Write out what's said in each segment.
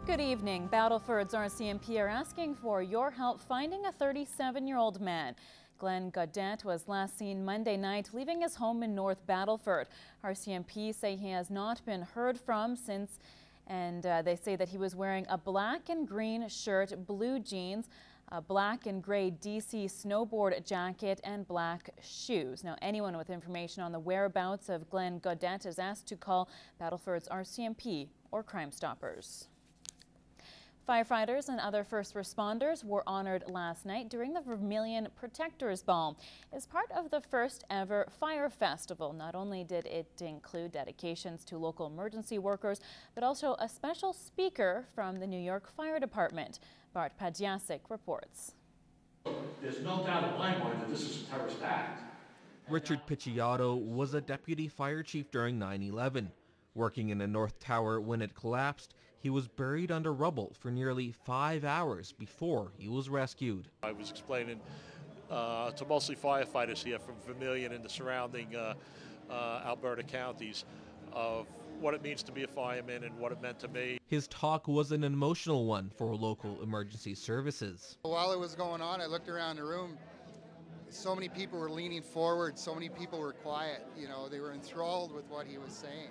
Good evening. Battleford's RCMP are asking for your help finding a 37-year-old man. Glenn Gaudette was last seen Monday night leaving his home in North Battleford. RCMP say he has not been heard from since, and they say that he was wearing a black and green shirt, blue jeans, a black and gray DC snowboard jacket, and black shoes. Now, anyone with information on the whereabouts of Glenn Gaudette is asked to call Battleford's RCMP or Crime Stoppers. Firefighters and other first responders were honored last night during the Vermilion Protectors Ball. As part of the first ever fire festival, not only did it include dedications to local emergency workers, but also a special speaker from the New York Fire Department. Bart Padjasic reports. There's no doubt in my mind that this is a terrorist act. Richard Picciotto was a deputy fire chief during 9/11. Working in the North Tower when it collapsed, he was buried under rubble for nearly 5 hours before he was rescued. I was explaining to mostly firefighters here from Vermilion and the surrounding Alberta counties of what it means to be a fireman and what it meant to me. His talk was an emotional one for local emergency services. While it was going on, I looked around the room. So many people were leaning forward, so many people were quiet. You know, they were enthralled with what he was saying.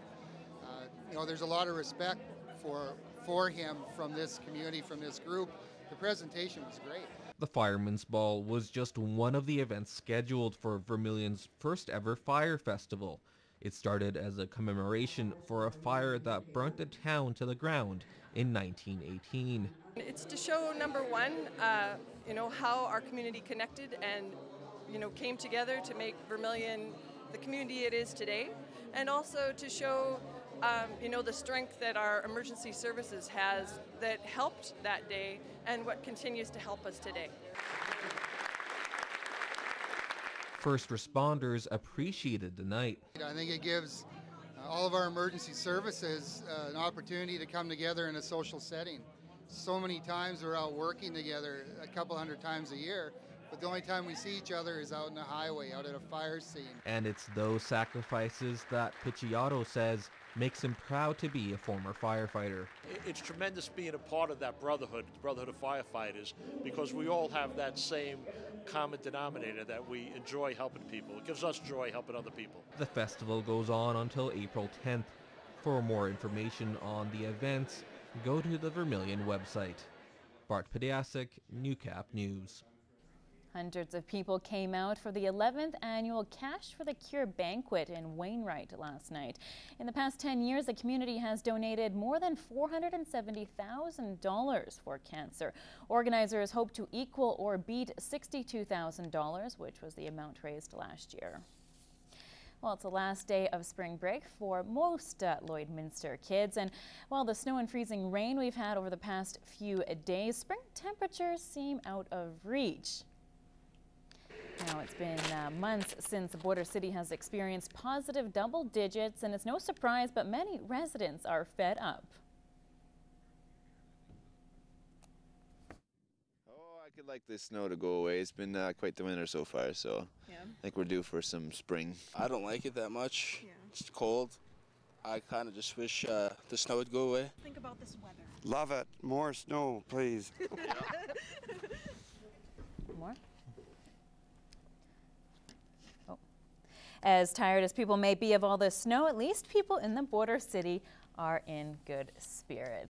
There's a lot of respect for him from this community, from this group. The presentation was great. The Fireman's Ball was just one of the events scheduled for Vermilion's first ever fire festival. It started as a commemoration for a fire that burnt the town to the ground in 1918. It's to show, number one, how our community connected and, came together to make Vermilion the community it is today, and also to show the strength that our emergency services has that helped that day and what continues to help us today. First responders appreciated the night. I think it gives all of our emergency services an opportunity to come together in a social setting. So many times we're out working together a couple hundred times a year, but the only time we see each other is out in the highway, out at a fire scene. And it's those sacrifices that Picciotto says makes him proud to be a former firefighter. It's tremendous being a part of that brotherhood, the brotherhood of firefighters, because we all have that same common denominator that we enjoy helping people. It gives us joy helping other people. The festival goes on until April 10th. For more information on the events, go to the Vermilion website. Bart Padjasic, Newcap News. Hundreds of people came out for the 11th annual Cash for the Cure banquet in Wainwright last night. In the past 10 years, the community has donated more than $470,000 for cancer. Organizers hope to equal or beat $62,000, which was the amount raised last year. Well, it's the last day of spring break for most Lloydminster kids, and while the snow and freezing rain we've had over the past few days, spring temperatures seem out of reach. Now, it's been months since the border city has experienced positive double digits, and it's no surprise, but many residents are fed up. Oh, I could like the snow to go away. It's been quite the winter so far, so yeah. I think we're due for some spring. I don't like it that much. Yeah. It's cold. I kind of just wish the snow would go away. Think about this weather. Love it. More snow, please. More? As tired as people may be of all this snow, at least people in the border city are in good spirits.